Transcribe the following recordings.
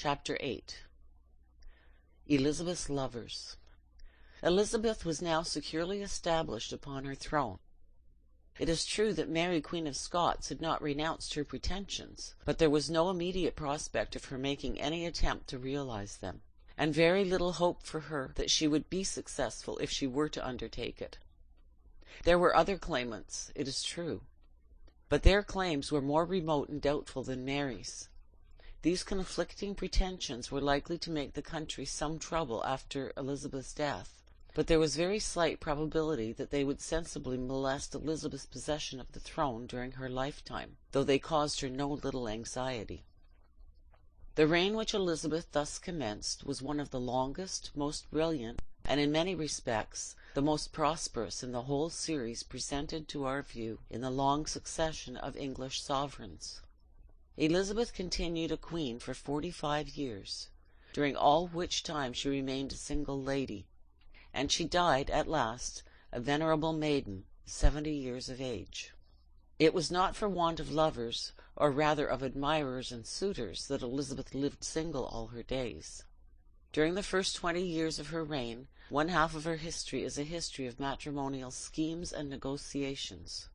Chapter 8. Elizabeth's Lovers. Elizabeth was now securely established upon her throne. It is true that Mary, Queen of Scots, had not renounced her pretensions, but there was no immediate prospect of her making any attempt to realize them, and very little hope for her that she would be successful if she were to undertake it. There were other claimants, it is true, but their claims were more remote and doubtful than Mary's. These conflicting pretensions were likely to make the country some trouble after Elizabeth's death, but there was very slight probability that they would sensibly molest Elizabeth's possession of the throne during her lifetime, though they caused her no little anxiety. The reign which Elizabeth thus commenced was one of the longest, most brilliant, and in many respects the most prosperous in the whole series presented to our view in the long succession of English sovereigns. Elizabeth continued a queen for 45 years, during all which time she remained a single lady, and she died at last a venerable maiden, 70 years of age. It was not for want of lovers, or rather of admirers and suitors, that Elizabeth lived single all her days. During the first 20 years of her reign, one half of her history is a history of matrimonial schemes and negotiations.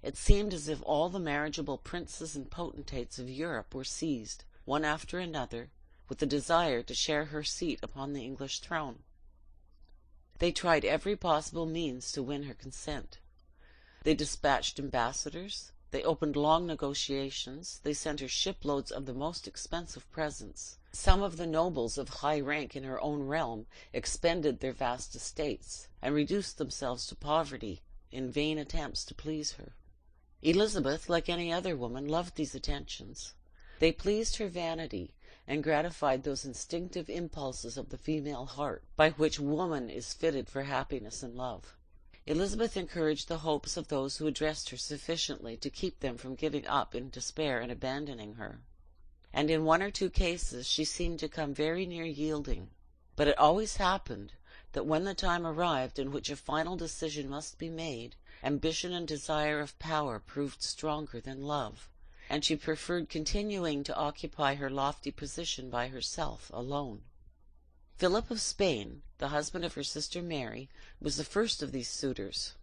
It seemed as if all the marriageable princes and potentates of Europe were seized, one after another, with the desire to share her seat upon the English throne. They tried every possible means to win her consent. They dispatched ambassadors, they opened long negotiations, they sent her shiploads of the most expensive presents. Some of the nobles of high rank in her own realm expended their vast estates, and reduced themselves to poverty in vain attempts to please her. Elizabeth, like any other woman, loved these attentions. They pleased her vanity, and gratified those instinctive impulses of the female heart, by which woman is fitted for happiness and love. Elizabeth encouraged the hopes of those who addressed her sufficiently to keep them from giving up in despair and abandoning her, and in one or two cases she seemed to come very near yielding. But it always happened that when the time arrived in which a final decision must be made, ambition and desire of power proved stronger than love, and she preferred continuing to occupy her lofty position by herself alone. Philip of Spain, the husband of her sister Mary, was the first of these suitors.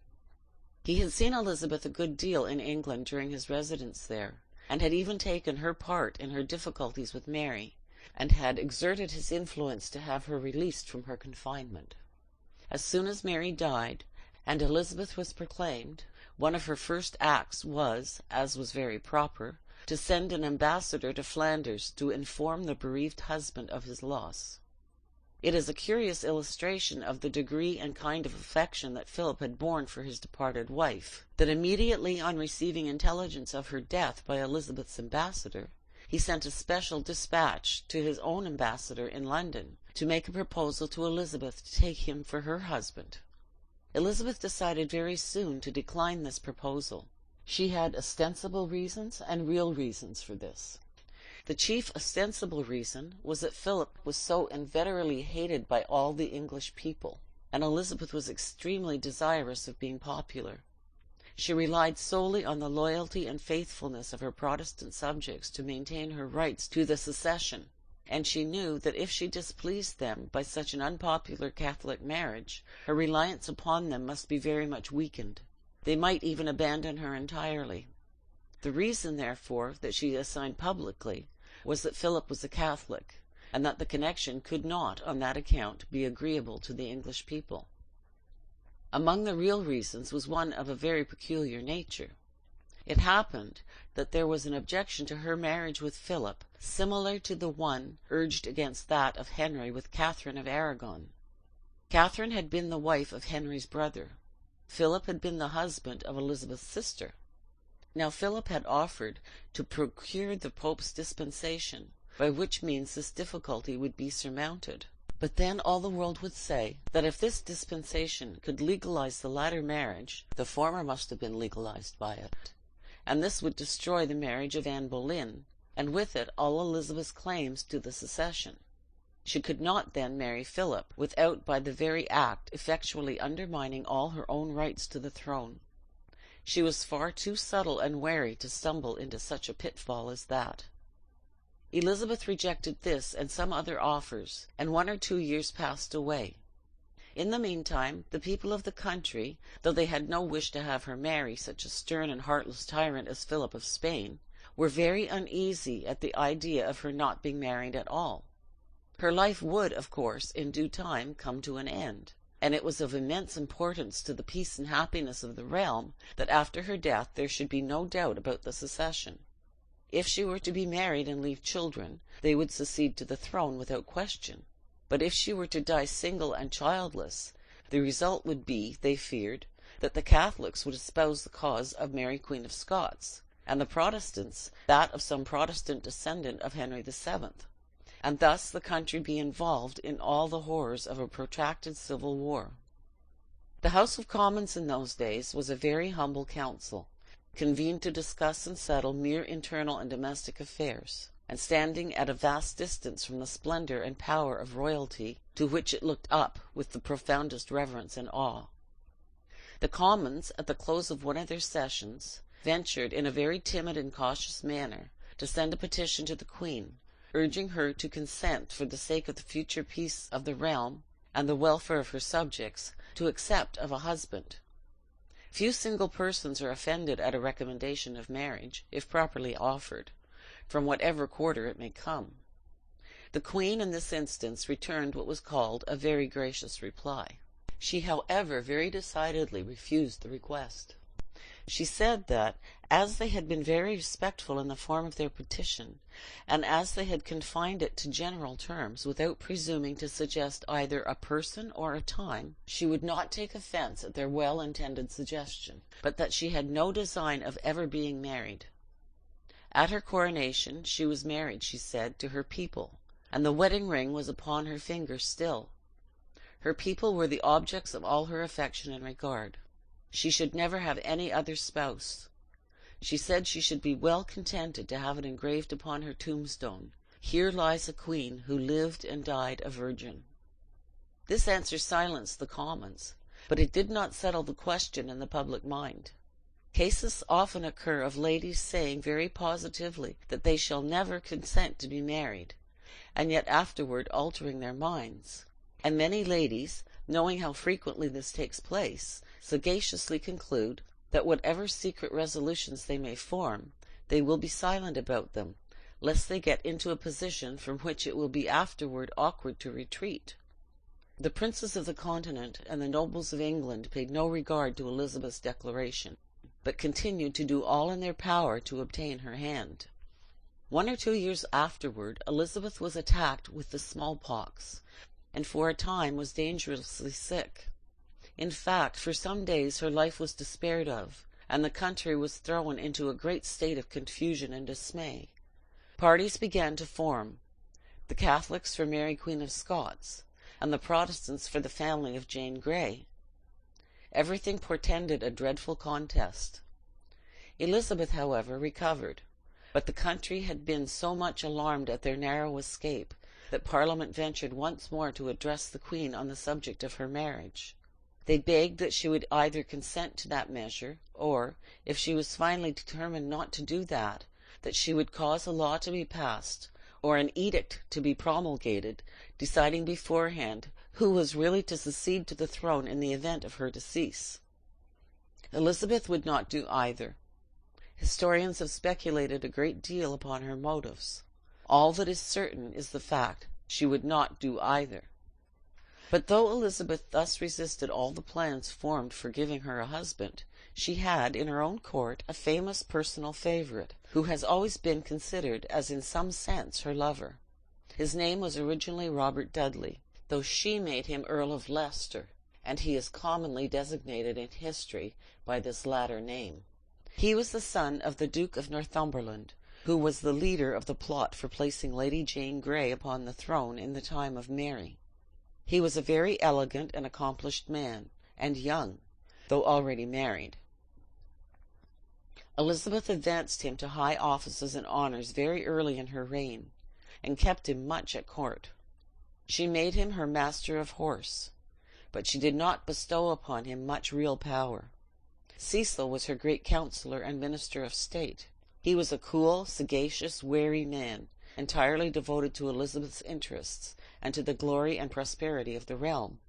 He had seen Elizabeth a good deal in England during his residence there, and had even taken her part in her difficulties with Mary, and had exerted his influence to have her released from her confinement. As soon as Mary died, and Elizabeth was proclaimed, one of her first acts was, as was very proper, to send an ambassador to Flanders to inform the bereaved husband of his loss. It is a curious illustration of the degree and kind of affection that Philip had borne for his departed wife, that immediately on receiving intelligence of her death by Elizabeth's ambassador, he sent a special dispatch to his own ambassador in London to make a proposal to Elizabeth to take him for her husband. Elizabeth decided very soon to decline this proposal. She had ostensible reasons and real reasons for this. The chief ostensible reason was that Philip was so inveterately hated by all the English people, and Elizabeth was extremely desirous of being popular. She relied solely on the loyalty and faithfulness of her Protestant subjects to maintain her rights to the succession, and she knew that if she displeased them by such an unpopular Catholic marriage, her reliance upon them must be very much weakened. They might even abandon her entirely. The reason, therefore, that she assigned publicly was that Philip was a Catholic, and that the connection could not, on that account, be agreeable to the English people. Among the real reasons was one of a very peculiar nature. It happened that there was an objection to her marriage with Philip, similar to the one urged against that of Henry with Catherine of Aragon. Catherine had been the wife of Henry's brother. Philip had been the husband of Elizabeth's sister. Now Philip had offered to procure the Pope's dispensation, by which means this difficulty would be surmounted. But then all the world would say that if this dispensation could legalize the latter marriage, the former must have been legalized by it, and this would destroy the marriage of Anne Boleyn, and with it all Elizabeth's claims to the succession. She could not then marry Philip, without by the very act effectually undermining all her own rights to the throne. She was far too subtle and wary to stumble into such a pitfall as that. Elizabeth rejected this and some other offers, and 1 or 2 years passed away. In the meantime, the people of the country, though they had no wish to have her marry such a stern and heartless tyrant as Philip of Spain, were very uneasy at the idea of her not being married at all. Her life would, of course, in due time come to an end, and it was of immense importance to the peace and happiness of the realm that after her death there should be no doubt about the succession. If she were to be married and leave children, they would succeed to the throne without question. But if she were to die single and childless, the result would be, they feared, that the Catholics would espouse the cause of Mary Queen of Scots, and the Protestants that of some Protestant descendant of Henry VII, and thus the country be involved in all the horrors of a protracted civil war. The House of Commons in those days was a very humble council, convened to discuss and settle mere internal and domestic affairs, and standing at a vast distance from the splendor and power of royalty, to which it looked up with the profoundest reverence and awe. The Commons, at the close of one of their sessions, ventured, in a very timid and cautious manner, to send a petition to the Queen, urging her to consent, for the sake of the future peace of the realm and the welfare of her subjects, to accept of a husband. Few single persons are offended at a recommendation of marriage, if properly offered, from whatever quarter it may come. The Queen in this instance returned what was called a very gracious reply. She, however, very decidedly refused the request. She said that, as they had been very respectful in the form of their petition, and as they had confined it to general terms, without presuming to suggest either a person or a time, she would not take offence at their well-intended suggestion, but that she had no design of ever being married. At her coronation she was married, she said, to her people, and the wedding ring was upon her finger still. Her people were the objects of all her affection and regard. She should never have any other spouse. She said she should be well contented to have it engraved upon her tombstone, "Here lies a queen who lived and died a virgin." This answer silenced the Commons, but it did not settle the question in the public mind. Cases often occur of ladies saying very positively that they shall never consent to be married, and yet afterward altering their minds; and many ladies, knowing how frequently this takes place, sagaciously conclude that whatever secret resolutions they may form, they will be silent about them, lest they get into a position from which it will be afterward awkward to retreat. The princes of the Continent and the nobles of England paid no regard to Elizabeth's declaration, but continued to do all in their power to obtain her hand. 1 or 2 years afterward, Elizabeth was attacked with the smallpox, and for a time was dangerously sick. In fact, for some days her life was despaired of, and the country was thrown into a great state of confusion and dismay. Parties began to form, the Catholics for Mary Queen of Scots, and the Protestants for the family of Jane Grey. Everything portended a dreadful contest. Elizabeth, however, recovered, but the country had been so much alarmed at their narrow escape that Parliament ventured once more to address the Queen on the subject of her marriage. They begged that she would either consent to that measure, or, if she was finally determined not to do that, that she would cause a law to be passed, or an edict to be promulgated, deciding beforehand who was really to succeed to the throne in the event of her decease. Elizabeth would not do either. Historians have speculated a great deal upon her motives. All that is certain is the fact she would not do either. But though Elizabeth thus resisted all the plans formed for giving her a husband, she had, in her own court, a famous personal favourite, who has always been considered as in some sense her lover. His name was originally Robert Dudley, though she made him Earl of Leicester, and he is commonly designated in history by this latter name. He was the son of the Duke of Northumberland, who was the leader of the plot for placing Lady Jane Grey upon the throne in the time of Mary. He was a very elegant and accomplished man, and young, though already married. Elizabeth advanced him to high offices and honours very early in her reign, and kept him much at court. She made him her master of horse, but she did not bestow upon him much real power. Cecil was her great counsellor and minister of state. He was a cool, sagacious, wary man, entirely devoted to Elizabeth's interests and to the glory and prosperity of the realm.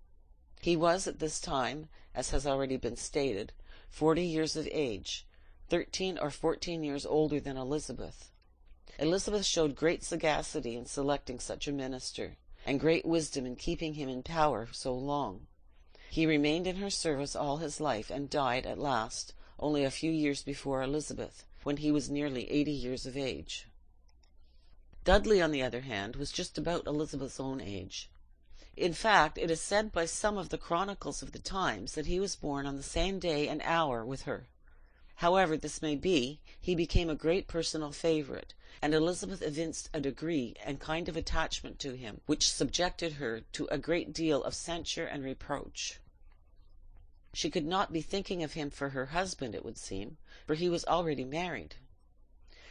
He was at this time, as has already been stated, 40 years of age, 13 or 14 years older than Elizabeth. Elizabeth showed great sagacity in selecting such a minister, and great wisdom in keeping him in power so long. He remained in her service all his life, and died at last only a few years before Elizabeth, when he was nearly 80 years of age. Dudley, on the other hand, was just about Elizabeth's own age. In fact, it is said by some of the chronicles of the times that he was born on the same day and hour with her. However this may be, he became a great personal favourite, and Elizabeth evinced a degree and kind of attachment to him which subjected her to a great deal of censure and reproach. She could not be thinking of him for her husband, it would seem, for he was already married.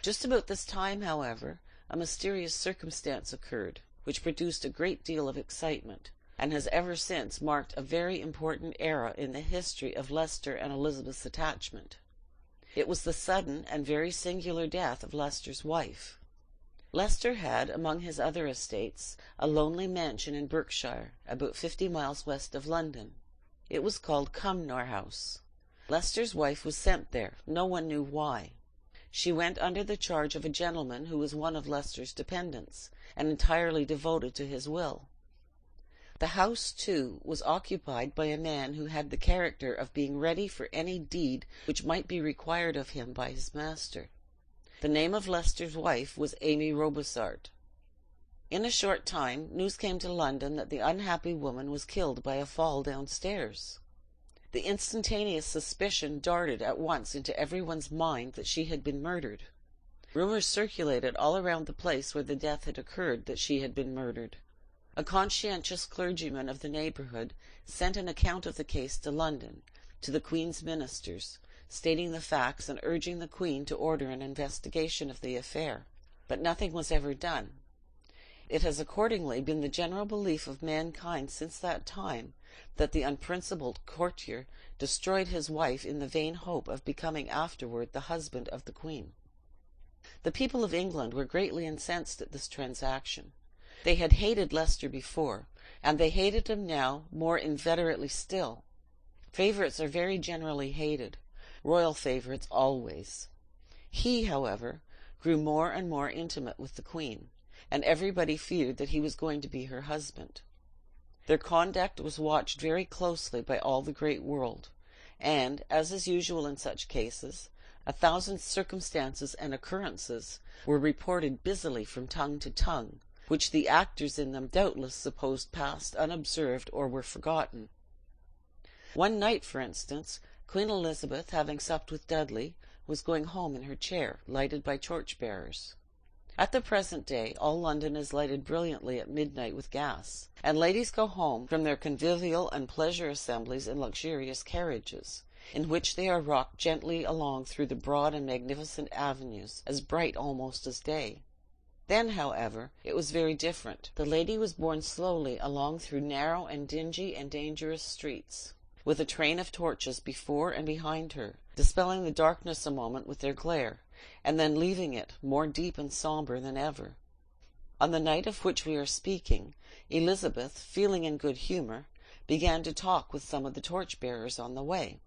Just about this time, however, a mysterious circumstance occurred, which produced a great deal of excitement, and has ever since marked a very important era in the history of Leicester and Elizabeth's attachment. It was the sudden and very singular death of Leicester's wife. Leicester had, among his other estates, a lonely mansion in Berkshire, about 50 miles west of London. It was called Cumnor House. Leicester's wife was sent there, no one knew why. She went under the charge of a gentleman who was one of Leicester's dependents, and entirely devoted to his will. The house, too, was occupied by a man who had the character of being ready for any deed which might be required of him by his master. The name of Leicester's wife was Amy Robsart. In a short time, news came to London that the unhappy woman was killed by a fall downstairs. The instantaneous suspicion darted at once into everyone's mind that she had been murdered. Rumours circulated all around the place where the death had occurred that she had been murdered. A conscientious clergyman of the neighbourhood sent an account of the case to London, to the Queen's ministers, stating the facts and urging the Queen to order an investigation of the affair, but nothing was ever done. It has accordingly been the general belief of mankind since that time that the unprincipled courtier destroyed his wife in the vain hope of becoming afterward the husband of the Queen. The people of England were greatly incensed at this transaction. They had hated Leicester before, and they hated him now more inveterately still. Favourites are very generally hated, royal favourites always. He, however, grew more and more intimate with the Queen, and everybody feared that he was going to be her husband. Their conduct was watched very closely by all the great world, and, as is usual in such cases, 1,000 circumstances and occurrences were reported busily from tongue to tongue, which the actors in them doubtless supposed passed unobserved or were forgotten. One night, for instance, Queen Elizabeth, having supped with Dudley, was going home in her chair, lighted by torch-bearers. At the present day, all London is lighted brilliantly at midnight with gas, and ladies go home from their convivial and pleasure assemblies in luxurious carriages, in which they are rocked gently along through the broad and magnificent avenues, as bright almost as day. Then, however, it was very different. The lady was borne slowly along through narrow and dingy and dangerous streets, with a train of torches before and behind her, dispelling the darkness a moment with their glare, and then leaving it more deep and sombre than ever. On the night of which we are speaking, Elizabeth, feeling in good humour, began to talk with some of the torch-bearers on the way.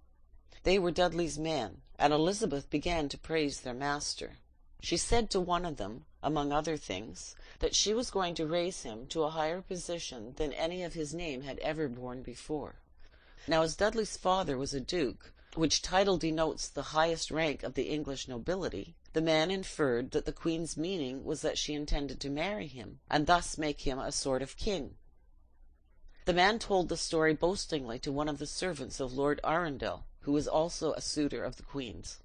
They were Dudley's men, and Elizabeth began to praise their master. She said to one of them, among other things, that she was going to raise him to a higher position than any of his name had ever borne before. Now, as Dudley's father was a duke, which title denotes the highest rank of the English nobility, the man inferred that the Queen's meaning was that she intended to marry him, and thus make him a sort of king. The man told the story boastingly to one of the servants of Lord Arundel, who was also a suitor of the Queen's.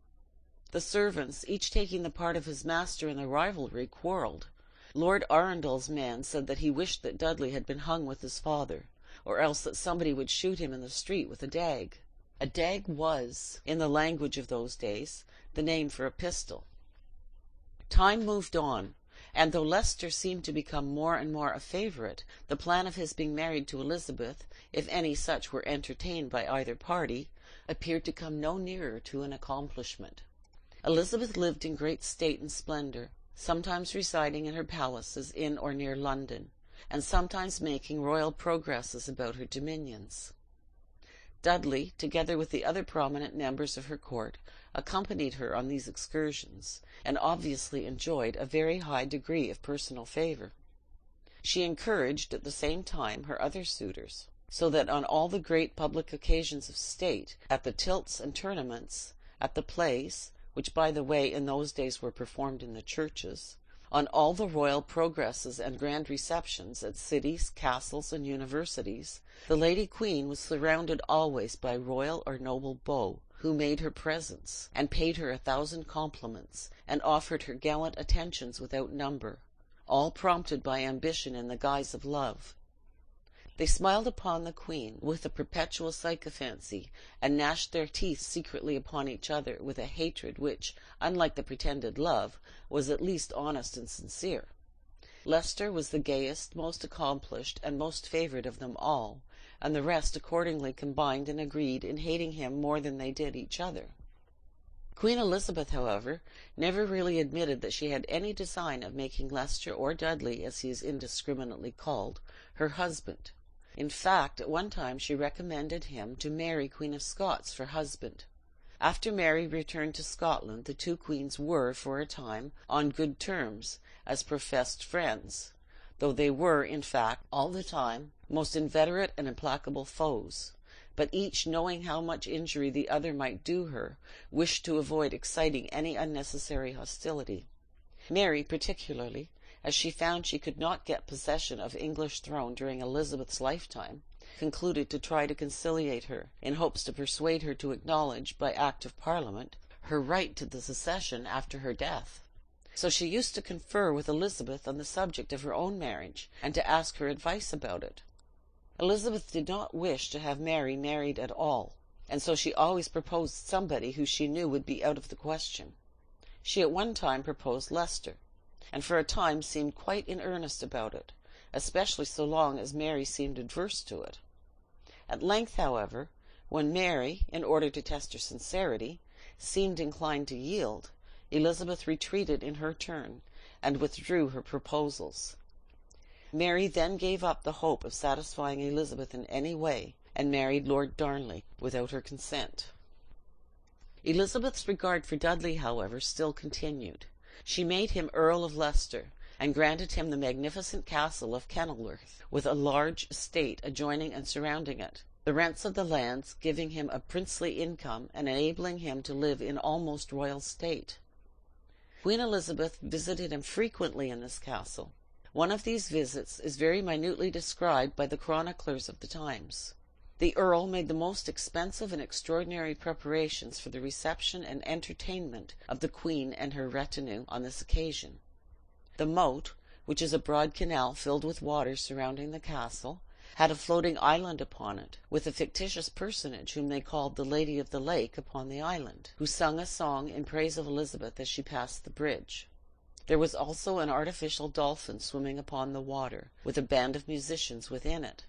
The servants, each taking the part of his master in the rivalry, quarrelled. Lord Arundel's man said that he wished that Dudley had been hung with his father, or else that somebody would shoot him in the street with a dag. A dag was, in the language of those days, the name for a pistol. Time moved on, and though Leicester seemed to become more and more a favourite, the plan of his being married to Elizabeth, if any such were entertained by either party, appeared to come no nearer to an accomplishment. Elizabeth lived in great state and splendour. sometimes residing in her palaces in or near London, and sometimes making royal progresses about her dominions. Dudley, together with the other prominent members of her court, accompanied her on these excursions, and obviously enjoyed a very high degree of personal favour. She encouraged at the same time her other suitors, so that on all the great public occasions of state, at the tilts and tournaments, at the plays, which by the way in those days were performed in the churches, on all the royal progresses and grand receptions at cities, castles, and universities, the Lady Queen was surrounded always by royal or noble beaux, who made her presents, and paid her 1,000 compliments, and offered her gallant attentions without number, all prompted by ambition in the guise of love. They smiled upon the Queen with a perpetual sycophancy, and gnashed their teeth secretly upon each other with a hatred which, unlike the pretended love, was at least honest and sincere. Leicester was the gayest, most accomplished, and most favoured of them all, and the rest accordingly combined and agreed in hating him more than they did each other. Queen Elizabeth, however, never really admitted that she had any design of making Leicester, or Dudley, as he is indiscriminately called, her husband. In fact, at one time she recommended him to Mary, Queen of Scots, for husband. After Mary returned to Scotland, the two queens were, for a time, on good terms, as professed friends, though they were, in fact, all the time, most inveterate and implacable foes, but each, knowing how much injury the other might do her, wished to avoid exciting any unnecessary hostility. Mary, particularly, as she found she could not get possession of English throne during Elizabeth's lifetime, concluded to try to conciliate her, in hopes to persuade her to acknowledge, by act of Parliament, her right to the succession after her death. So she used to confer with Elizabeth on the subject of her own marriage, and to ask her advice about it. Elizabeth did not wish to have Mary married at all, and so she always proposed somebody who she knew would be out of the question. She at one time proposed Leicester, and for a time seemed quite in earnest about it, especially so long as Mary seemed adverse to it. At length, however, when Mary, in order to test her sincerity, seemed inclined to yield, Elizabeth retreated in her turn, and withdrew her proposals. Mary then gave up the hope of satisfying Elizabeth in any way, and married Lord Darnley without her consent. Elizabeth's regard for Dudley, however, still continued. She made him Earl of Leicester, and granted him the magnificent castle of Kenilworth, with a large estate adjoining and surrounding it, the rents of the lands giving him a princely income, and enabling him to live in almost royal state. Queen Elizabeth visited him frequently in this castle. One of these visits is very minutely described by the chroniclers of the times. The Earl made the most expensive and extraordinary preparations for the reception and entertainment of the Queen and her retinue on this occasion. The moat, which is a broad canal filled with water surrounding the castle, had a floating island upon it, with a fictitious personage whom they called the Lady of the Lake upon the island, who sung a song in praise of Elizabeth as she passed the bridge. There was also an artificial dolphin swimming upon the water, with a band of musicians within it.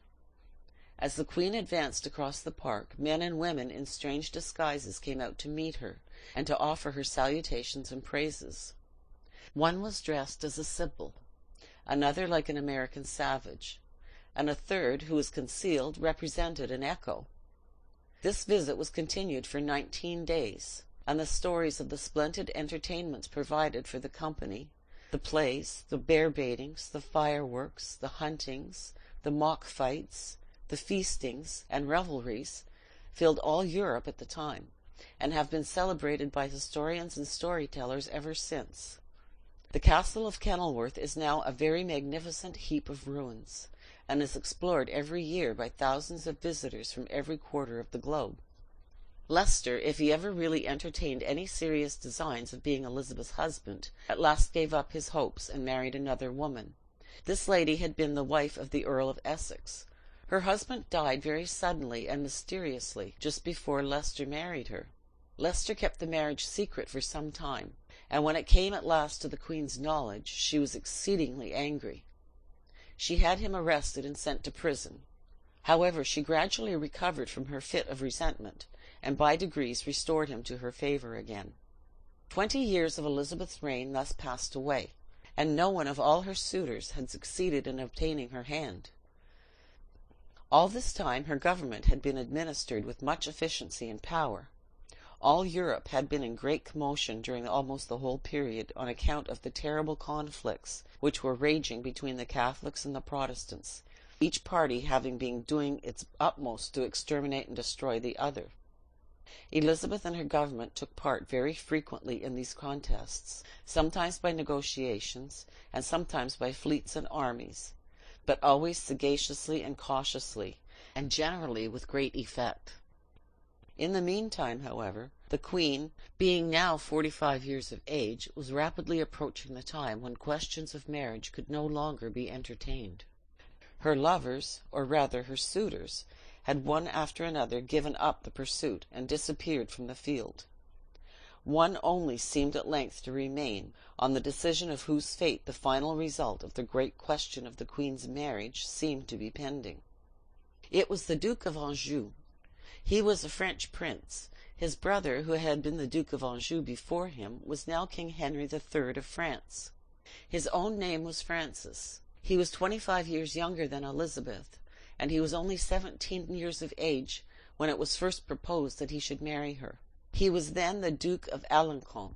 As the Queen advanced across the park, men and women in strange disguises came out to meet her, and to offer her salutations and praises. One was dressed as a sibyl, another like an American savage, and a third, who was concealed, represented an echo. This visit was continued for 19 days, and the stories of the splendid entertainments provided for the company, the plays, the bear-baitings, the fireworks, the huntings, the mock-fights, the feastings and revelries, filled all Europe at the time, and have been celebrated by historians and storytellers ever since. The castle of Kenilworth is now a very magnificent heap of ruins, and is explored every year by thousands of visitors from every quarter of the globe. Leicester, if he ever really entertained any serious designs of being Elizabeth's husband, at last gave up his hopes and married another woman. This lady had been the wife of the Earl of Essex. Her husband died very suddenly and mysteriously just before Leicester married her. Leicester kept the marriage secret for some time, and when it came at last to the Queen's knowledge, she was exceedingly angry. She had him arrested and sent to prison. However, she gradually recovered from her fit of resentment, and by degrees restored him to her favour again. 20 years of Elizabeth's reign thus passed away, and no one of all her suitors had succeeded in obtaining her hand. All this time her government had been administered with much efficiency and power. All Europe had been in great commotion during almost the whole period, on account of the terrible conflicts which were raging between the Catholics and the Protestants, each party having been doing its utmost to exterminate and destroy the other. Elizabeth and her government took part very frequently in these contests, sometimes by negotiations, and sometimes by fleets and armies, but always sagaciously and cautiously, and generally with great effect. In the meantime, however, the Queen, being now 45 years of age, was rapidly approaching the time when questions of marriage could no longer be entertained. Her lovers, or rather her suitors, had one after another given up the pursuit and disappeared from the field. One only seemed at length to remain, on the decision of whose fate the final result of the great question of the Queen's marriage seemed to be pending. It was the Duke of Anjou. He was a French prince. His brother, who had been the Duke of Anjou before him, was now King Henry III of France. His own name was Francis. He was 25 years younger than Elizabeth, and he was only 17 years of age when it was first proposed that he should marry her. He was then the Duke of Alençon.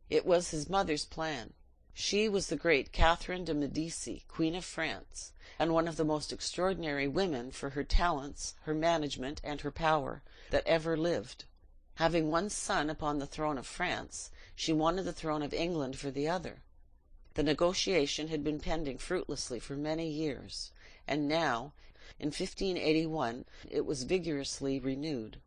It was his mother's plan. She was the great Catherine de Medici, Queen of France, and one of the most extraordinary women, for her talents, her management, and her power, that ever lived. Having one son upon the throne of France, she wanted the throne of England for the other. The negotiation had been pending fruitlessly for many years, and now, in 1581, it was vigorously renewed.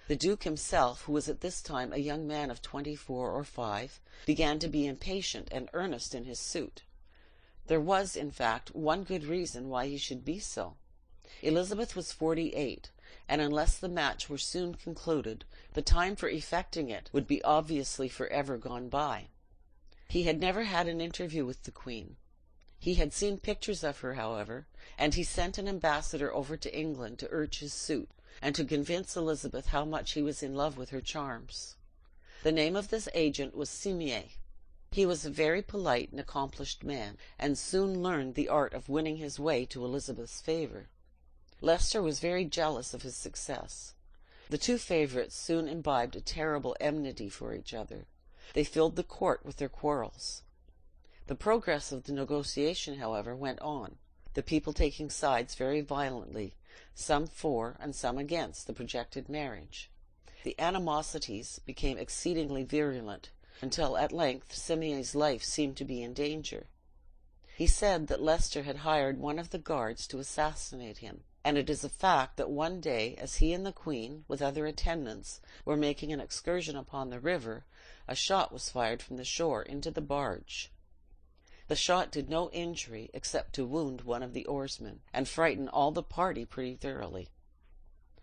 The Duke himself, who was at this time a young man of 24 or 5, began to be impatient and earnest in his suit. There was, in fact, one good reason why he should be so. Elizabeth was 48, and unless the match were soon concluded, the time for effecting it would be obviously forever gone by. He had never had an interview with the Queen. He had seen pictures of her, however, and he sent an ambassador over to England to urge his suit, and to convince Elizabeth how much he was in love with her charms. The name of this agent was Simier. He was a very polite and accomplished man, and soon learned the art of winning his way to Elizabeth's favour. Leicester was very jealous of his success. The two favourites soon imbibed a terrible enmity for each other. They filled the court with their quarrels. The progress of the negotiation, however, went on, the people taking sides very violently, some for and some against the projected marriage. The animosities became exceedingly virulent, until at length Simier's life seemed to be in danger. He said that Leicester had hired one of the guards to assassinate him, and it is a fact that one day, as he and the Queen, with other attendants, were making an excursion upon the river, a shot was fired from the shore into the barge. The shot did no injury except to wound one of the oarsmen, and frighten all the party pretty thoroughly.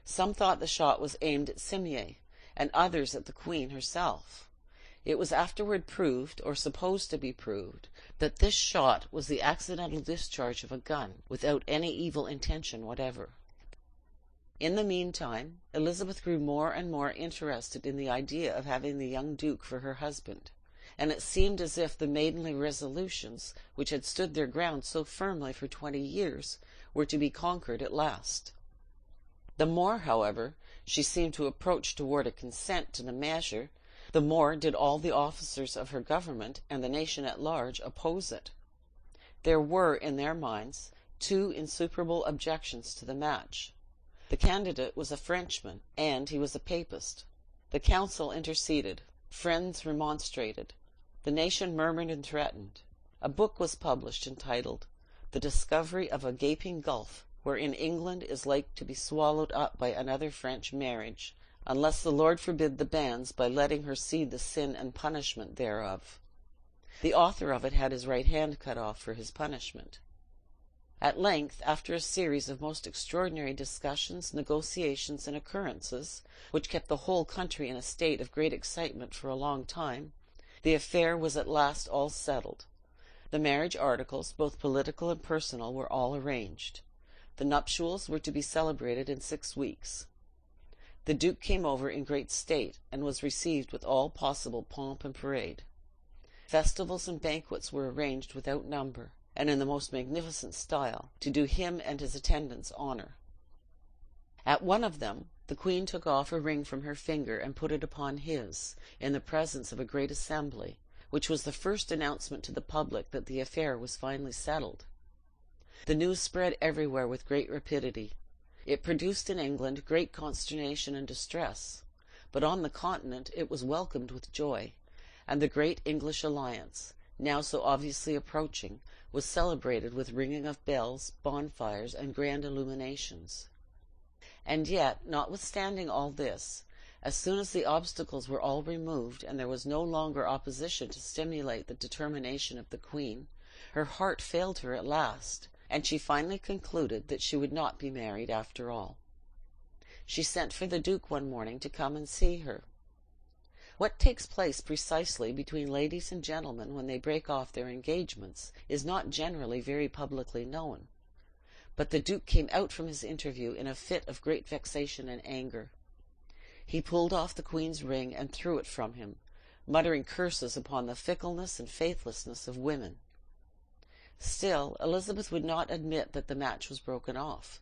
Some thought the shot was aimed at Simier, and others at the Queen herself. It was afterward proved, or supposed to be proved, that this shot was the accidental discharge of a gun, without any evil intention whatever. In the meantime, Elizabeth grew more and more interested in the idea of having the young Duke for her husband, and it seemed as if the maidenly resolutions, which had stood their ground so firmly for 20 years, were to be conquered at last. The more, however, she seemed to approach toward a consent to the measure, the more did all the officers of her government and the nation at large oppose it. There were, in their minds, two insuperable objections to the match. The candidate was a Frenchman, and he was a Papist. The council interceded. Friends remonstrated. The nation murmured and threatened. A book was published entitled The Discovery of a Gaping Gulf, wherein England is like to be swallowed up by another French marriage, unless the Lord forbid the banns by letting her see the sin and punishment thereof. The author of it had his right hand cut off for his punishment. At length, after a series of most extraordinary discussions, negotiations, and occurrences, which kept the whole country in a state of great excitement for a long time, the affair was at last all settled. The marriage articles, both political and personal, were all arranged. The nuptials were to be celebrated in 6 weeks. The Duke came over in great state, and was received with all possible pomp and parade. Festivals and banquets were arranged without number, and in the most magnificent style, to do him and his attendants honour. At one of them, the queen took off a ring from her finger and put it upon his, in the presence of a great assembly, which was the first announcement to the public that the affair was finally settled. The news spread everywhere with great rapidity. It produced in England great consternation and distress, but on the continent it was welcomed with joy, and the great English alliance, now so obviously approaching, was celebrated with ringing of bells, bonfires, and grand illuminations. And yet, notwithstanding all this, as soon as the obstacles were all removed, and there was no longer opposition to stimulate the determination of the queen, her heart failed her at last, and she finally concluded that she would not be married after all. She sent for the Duke one morning to come and see her. What takes place precisely between ladies and gentlemen when they break off their engagements is not generally very publicly known, but the Duke came out from his interview in a fit of great vexation and anger. He pulled off the Queen's ring and threw it from him, muttering curses upon the fickleness and faithlessness of women. Still, Elizabeth would not admit that the match was broken off.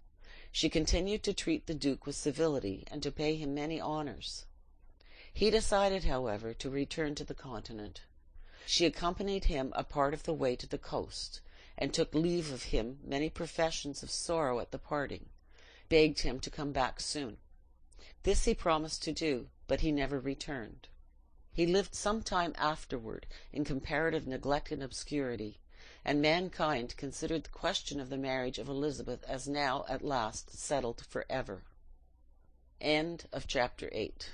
She continued to treat the Duke with civility, and to pay him many honours. He decided, however, to return to the Continent. She accompanied him a part of the way to the coast, and took leave of him many professions of sorrow at the parting, begged him to come back soon. This he promised to do, but he never returned. He lived some time afterward in comparative neglect and obscurity, and mankind considered the question of the marriage of Elizabeth as now at last settled for ever. End of chapter 8.